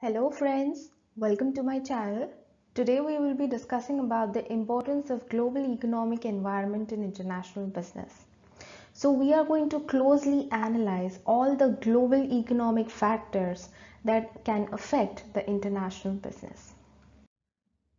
Hello friends, welcome to my channel. Today we will be discussing about the importance of global economic environment in international business. So we are going to closely analyze all the global economic factors that can affect the international business.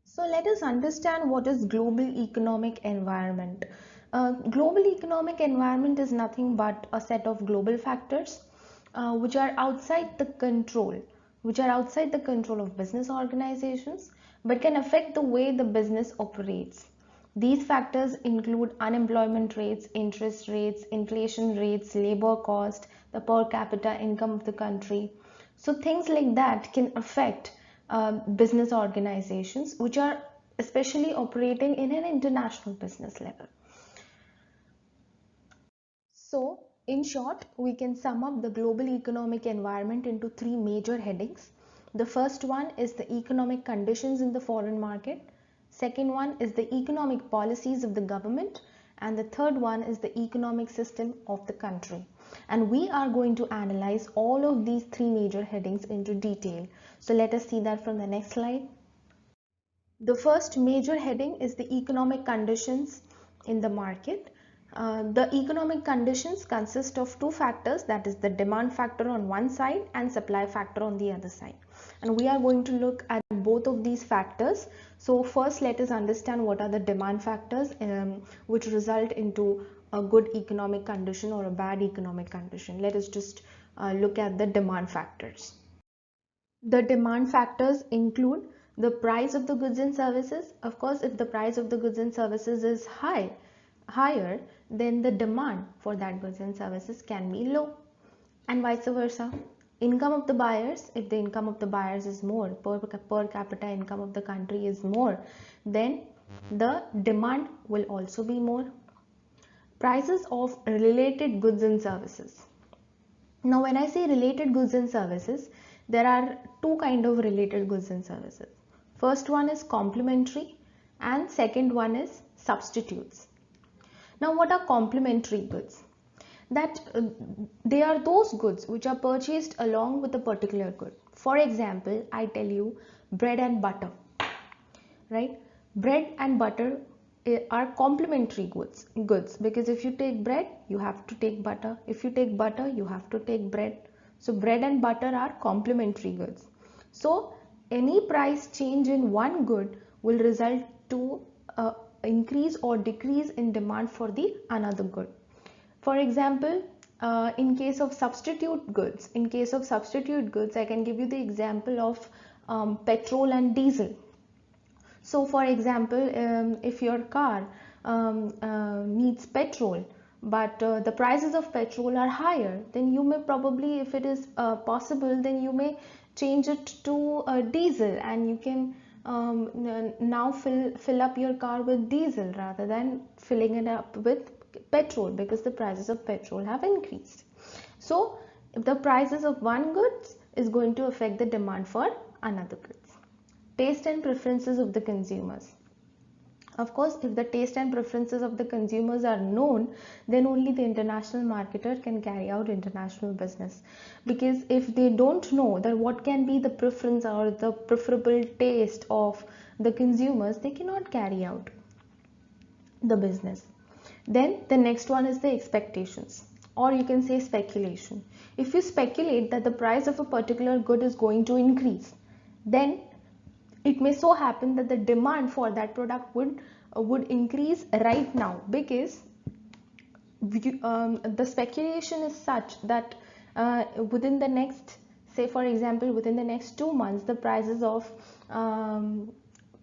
So let us understand what is global economic environment. Global economic environment is nothing but a set of global factors which are outside the control of business organizations but can affect the way the business operates. These factors include unemployment rates, interest rates, inflation rates, labor cost, the per capita income of the country. So things like that can affect business organizations which are especially operating in an international business level. So, in short, we can sum up the global economic environment into three major headings. The first one is the economic conditions in the foreign market. Second one is the economic policies of the government. And the third one is the economic system of the country. And we are going to analyze all of these three major headings into detail. So let us see that from the next slide. The first major heading is the economic conditions in the market. The economic conditions consist of two factors, that is the demand factor on one side and supply factor on the other side. And we are going to look at both of these factors. So first let us understand what are the demand factors which result into a good economic condition or a bad economic condition. Let us just look at the demand factors. The demand factors include the price of the goods and services. Of course, if the price of the goods and services is higher, then the demand for that goods and services can be low, and vice versa. Income of the buyers, if the income of the buyers is more, per capita income of the country is more, then the demand will also be more. Prices of related goods and services. Now when I say related goods and services, there are two kinds of related goods and services. First one is complementary and second one is substitutes. Now what are complementary goods? That they are those goods which are purchased along with a particular good. For example, I tell you bread and butter, right? Bread and butter are complementary goods because if you take bread, you have to take butter. If you take butter, you have to take bread. So bread and butter are complementary goods. So any price change in one good will result to increase or decrease in demand for the another good. For example, in case of substitute goods, I can give you the example of petrol and diesel. So for example, if your car needs petrol, but the prices of petrol are higher, then you may probably, if it is possible, then you may change it to diesel, and you can now fill up your car with diesel rather than filling it up with petrol, because the prices of petrol have increased. So if the prices of one goods is going to affect the demand for another goods. Taste and preferences of the consumers. Of course, if the taste and preferences of the consumers are known, then only the international marketer can carry out international business. Because if they don't know that what can be the preference or the preferable taste of the consumers, they cannot carry out the business. Then the next one is the expectations, or you can say speculation. If you speculate that the price of a particular good is going to increase, then it may so happen that the demand for that product would increase right now, because the speculation is such that within the next, say for example, within the next 2 months, the prices of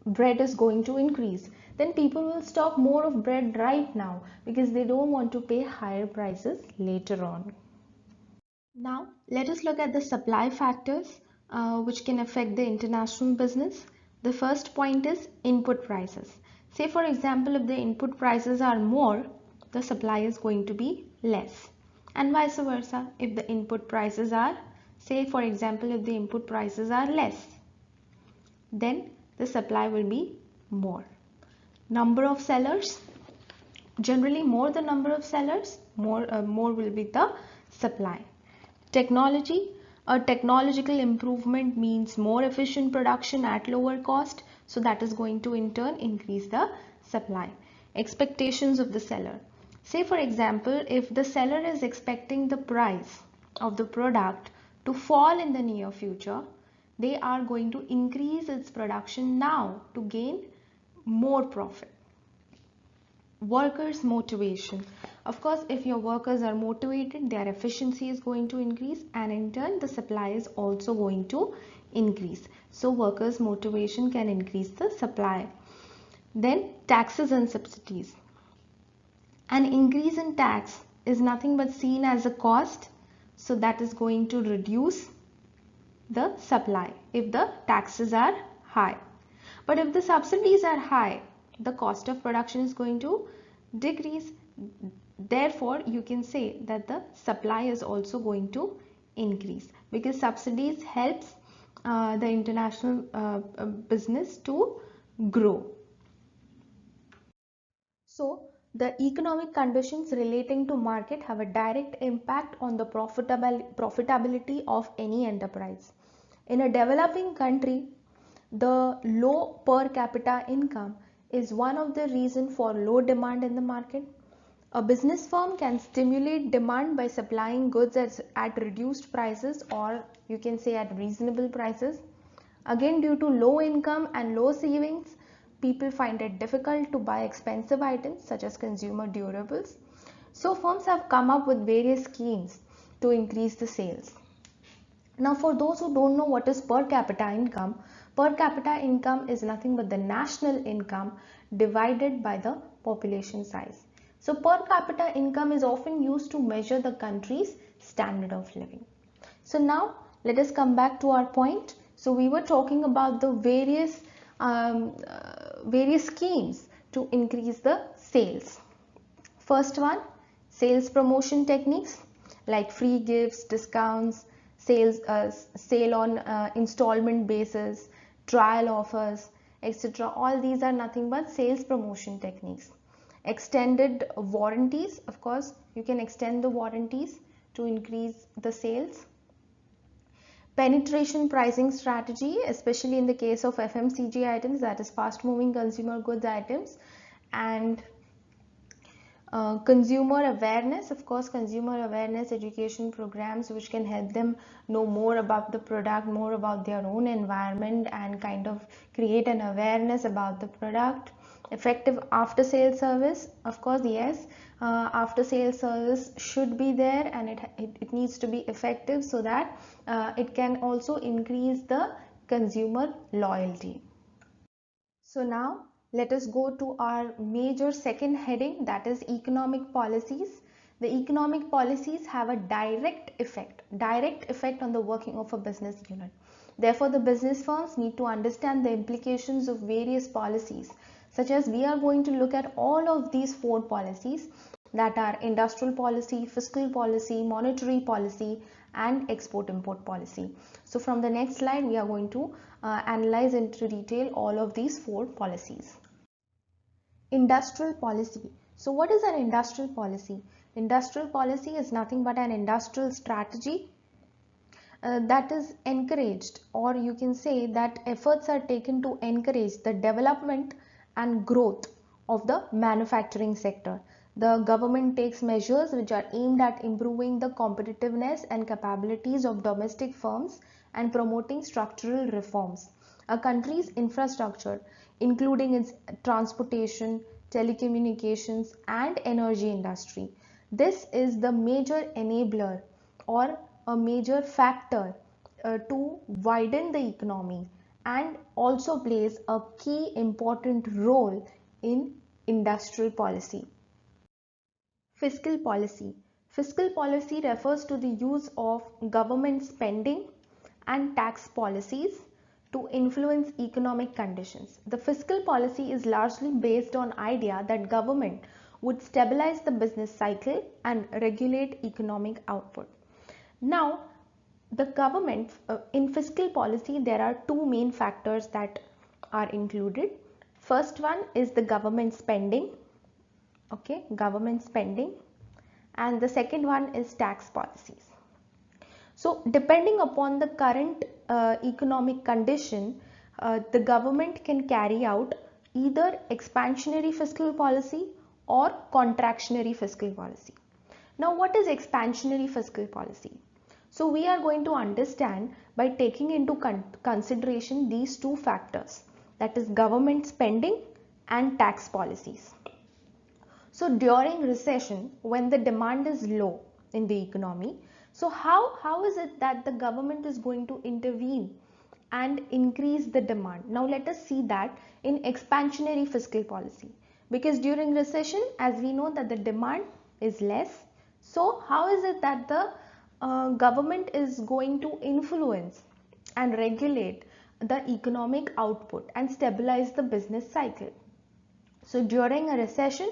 bread is going to increase. Then people will stock more of bread right now because they don't want to pay higher prices later on. Now let us look at the supply factors which can affect the international business. The first point is input prices. Say for example, if the input prices are more, the supply is going to be less, and vice versa. If the input prices are, say for example, if the input prices are less, then the supply will be more. Number of sellers, generally more the number of sellers, more will be the supply. Technology, A technological improvement means more efficient production at lower cost, so that is going to in turn increase the supply. Expectations of the seller. Say for example, if the seller is expecting the price of the product to fall in the near future, they are going to increase its production now to gain more profit. Workers' motivation. Of course, if your workers are motivated, their efficiency is going to increase, and in turn the supply is also going to increase. So workers' motivation can increase the supply. Then taxes and subsidies. An increase in tax is nothing but seen as a cost, so that is going to reduce the supply if the taxes are high. But if the subsidies are high, the cost of production is going to decrease. Therefore, you can say that the supply is also going to increase, because subsidies helps the international business to grow. So, the economic conditions relating to market have a direct impact on the profitability of any enterprise. In a developing country, the low per capita income is one of the reasons for low demand in the market. A business firm can stimulate demand by supplying goods at reduced prices, or you can say at reasonable prices. Again, due to low income and low savings, people find it difficult to buy expensive items such as consumer durables. So firms have come up with various schemes to increase the sales. Now, for those who don't know what is per capita income is nothing but the national income divided by the population size. So per capita income is often used to measure the country's standard of living. So now let us come back to our point. So we were talking about the various schemes to increase the sales. First one, sales promotion techniques like free gifts, discounts, sale on installment basis, trial offers, etc. All these are nothing but sales promotion techniques. Extended warranties, of course, you can extend the warranties to increase the sales. Penetration pricing strategy, especially in the case of FMCG items, that is fast moving consumer goods items. And consumer awareness, of course, consumer awareness education programs which can help them know more about the product, more about their own environment, and kind of create an awareness about the product. Effective after sales service, of course, yes, after sales service should be there, and it needs to be effective so that it can also increase the consumer loyalty. So now let us go to our major second heading, that is economic policies. The economic policies have a direct effect on the working of a business unit. Therefore, the business firms need to understand the implications of various policies, such as we are going to look at all of these 4 policies, that are industrial policy, fiscal policy, monetary policy, and export-import policy. So from the next slide, we are going to analyze into detail all of these 4 policies. Industrial policy. So what is an industrial policy? Industrial policy is nothing but an industrial strategy that is encouraged, or you can say that efforts are taken to encourage the development and growth of the manufacturing sector. The government takes measures which are aimed at improving the competitiveness and capabilities of domestic firms and promoting structural reforms. A country's infrastructure, including its transportation, telecommunications, and energy industry. This is the major enabler or a major factor to widen the economy, and also plays a key important role in industrial policy. Fiscal policy. Fiscal policy refers to the use of government spending and tax policies to influence economic conditions. The fiscal policy is largely based on idea that government would stabilize the business cycle and regulate economic output. Now, the government in fiscal policy, there are 2 main factors that are included. First one is the government spending. Government spending, and the second one is tax policies. So depending upon the current economic condition, the government can carry out either expansionary fiscal policy or contractionary fiscal policy. Now what is expansionary fiscal policy? So we are going to understand by taking into consideration these two factors, that is government spending and tax policies. So during recession, when the demand is low in the economy, so how is it that the government is going to intervene and increase the demand? Now let us see that in expansionary fiscal policy, because during recession, as we know that the demand is less. So how is it that the government is going to influence and regulate the economic output and stabilize the business cycle? So during a recession,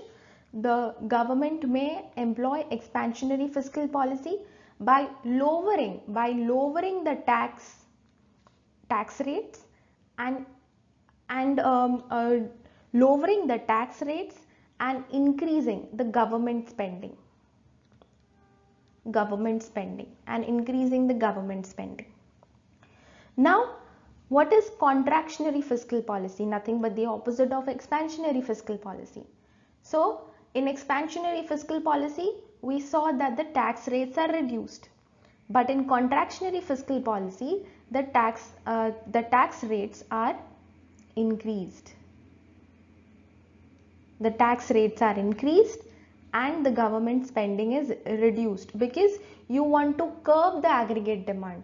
the government may employ expansionary fiscal policy by lowering the tax rates and lowering the tax rates and increasing the government spending and increasing the government spending. Now what is contractionary fiscal policy? Nothing but the opposite of expansionary fiscal policy. So in expansionary fiscal policy, we saw that the tax rates are reduced, but in contractionary fiscal policy, the tax rates are increased. The tax rates are increased and the government spending is reduced, because you want to curb the aggregate demand.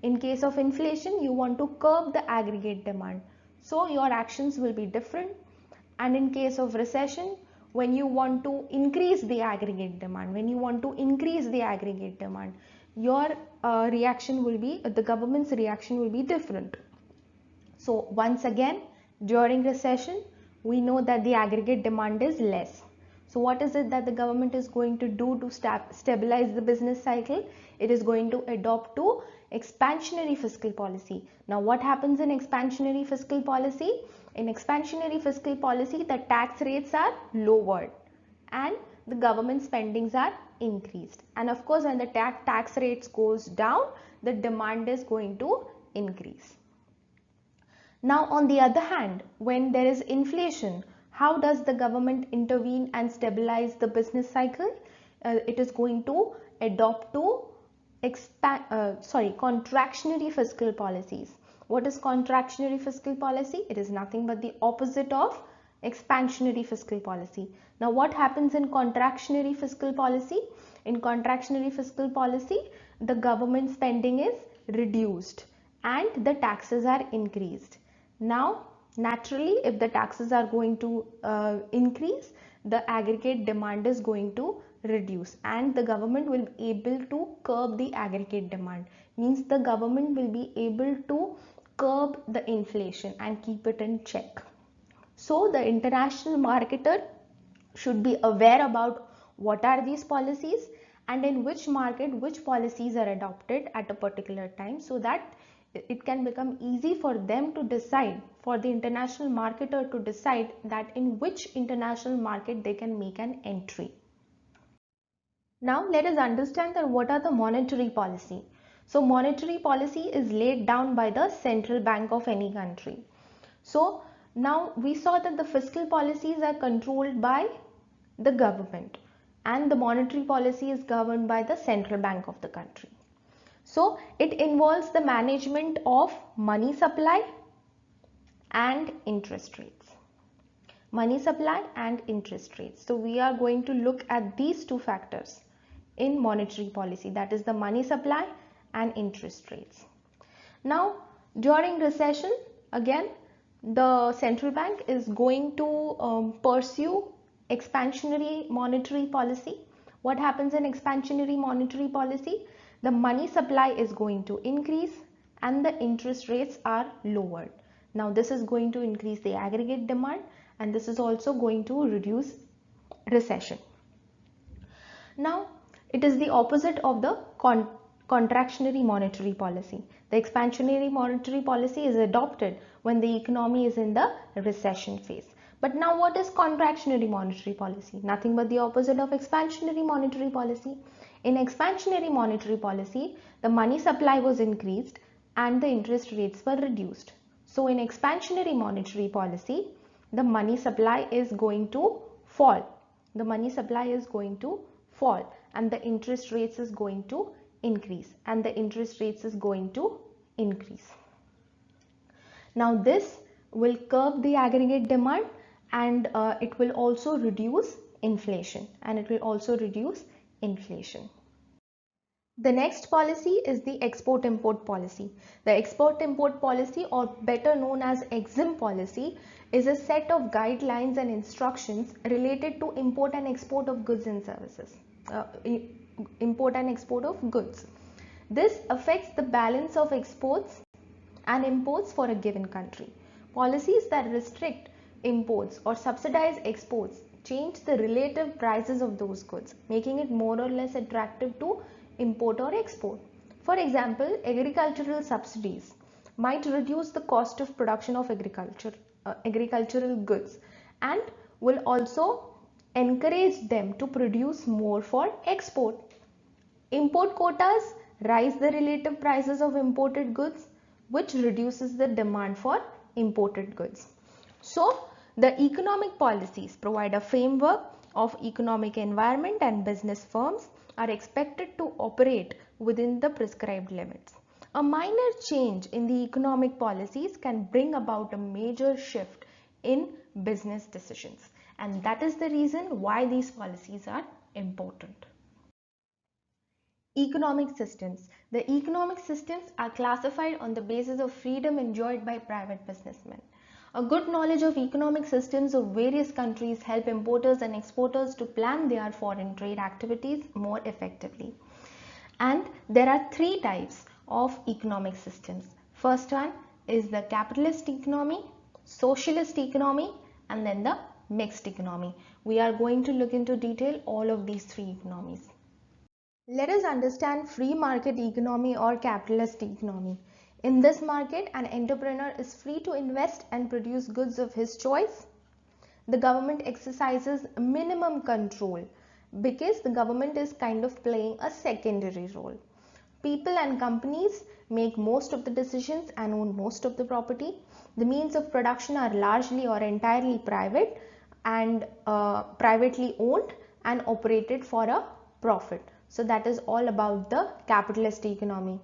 In case of inflation, you want to curb the aggregate demand, so your actions will be different. And in case of recession, when you want to increase the aggregate demand, your reaction will be, the government's reaction will be different. So once again, during recession, we know that the aggregate demand is less. So what is it that the government is going to do to stabilize the business cycle? It is going to adopt to expansionary fiscal policy. Now what happens in expansionary fiscal policy? In expansionary fiscal policy, the tax rates are lowered and the government spendings are increased. And of course, when the tax rates goes down, the demand is going to increase. Now on the other hand, when there is inflation, how does the government intervene and stabilize the business cycle? It is going to adopt to contractionary fiscal policies. What is contractionary fiscal policy? It is nothing but the opposite of expansionary fiscal policy. Now what happens in contractionary fiscal policy? In contractionary fiscal policy, the government spending is reduced and the taxes are increased. Now naturally, if the taxes are going to increase, the aggregate demand is going to reduce and the government will be able to curb the aggregate demand. Means the government will be able to curb the inflation and keep it in check. So the international marketer should be aware about what are these policies and in which market which policies are adopted at a particular time, so that it can become easy for them to decide, for the international marketer to decide that in which international market they can make an entry. Now let us understand that what are the monetary policy. So monetary policy is laid down by the central bank of any country. So now we saw that the fiscal policies are controlled by the government and the monetary policy is governed by the central bank of the country. So it involves the management of money supply and interest rates. Money supply and interest rates. So we are going to look at these two factors in monetary policy, that is the money supply and interest rates. Now during recession, again the central bank is going to pursue expansionary monetary policy. What happens in expansionary monetary policy? The money supply is going to increase and the interest rates are lowered. Now this is going to increase the aggregate demand and this is also going to reduce recession. Now it is the opposite of the contractionary monetary policy. The expansionary monetary policy is adopted when the economy is in the recession phase. But now what is contractionary monetary policy? Nothing but the opposite of expansionary monetary policy. In expansionary monetary policy, the money supply was increased and the interest rates were reduced. So in expansionary monetary policy, the money supply is going to fall. The money supply is going to fall and the interest rates is going to increase, and the interest rates is going to increase. Now this will curb the aggregate demand, and it will also reduce inflation, The next policy is the export-import policy. The export-import policy, or better known as EXIM policy, is a set of guidelines and instructions related to import and export of goods and services. This affects the balance of exports and imports for a given country. Policies that restrict imports or subsidize exports change the relative prices of those goods, making it more or less attractive to import or export. For example, agricultural subsidies might reduce the cost of production of agricultural goods, and will also encourage them to produce more for export. Import quotas raise the relative prices of imported goods, which reduces the demand for imported goods. So, the economic policies provide a framework of economic environment, and business firms are expected to operate within the prescribed limits. A minor change in the economic policies can bring about a major shift in business decisions, and that is the reason why these policies are important. Economic systems. The economic systems are classified on the basis of freedom enjoyed by private businessmen. A good knowledge of economic systems of various countries help importers and exporters to plan their foreign trade activities more effectively. And there are three types of economic systems. First one is the capitalist economy, socialist economy, and then the mixed economy. We are going to look into detail all of these three economies. Let us understand free market economy or capitalist economy. In this market, an entrepreneur is free to invest and produce goods of his choice. The government exercises minimum control because the government is kind of playing a secondary role. People and companies make most of the decisions and own most of the property. The means of production are largely or entirely private and privately owned and operated for a profit. So that is all about the capitalist economy.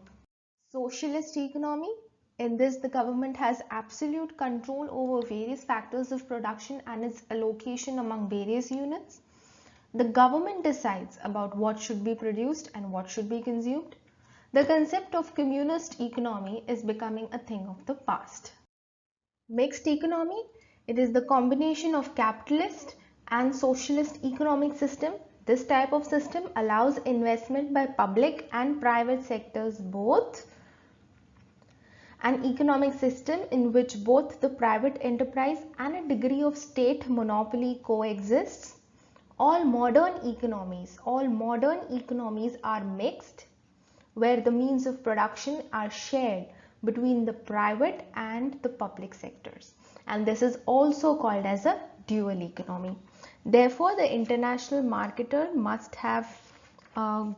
Socialist economy. In this, the government has absolute control over various factors of production and its allocation among various units. The government decides about what should be produced and what should be consumed. The concept of communist economy is becoming a thing of the past. Mixed economy. It is the combination of capitalist and socialist economic system. This type of system allows investment by public and private sectors both. An economic system in which both the private enterprise and a degree of state monopoly coexists. All modern economies are mixed, where the means of production are shared between the private and the public sectors, and this is also called as a dual economy. Therefore, the international marketer must have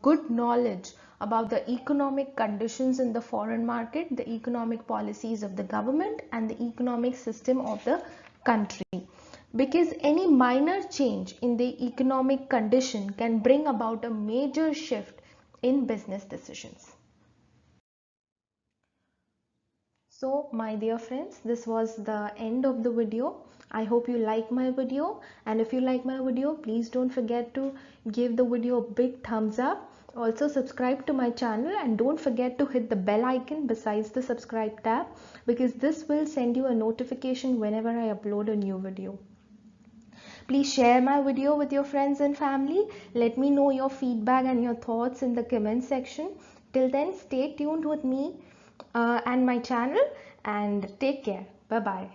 good knowledge about the economic conditions in the foreign market, the economic policies of the government, and the economic system of the country, because any minor change in the economic condition can bring about a major shift in business decisions. So my dear friends, this was the end of the video. I hope you like my video, and if you like my video, please don't forget to give the video a big thumbs up. Also subscribe to my channel, and don't forget to hit the bell icon besides the subscribe tab, because this will send you a notification whenever I upload a new video. Please share my video with your friends and family. Let me know your feedback and your thoughts in the comment section. Till then, stay tuned with me and my channel, and take care. Bye bye.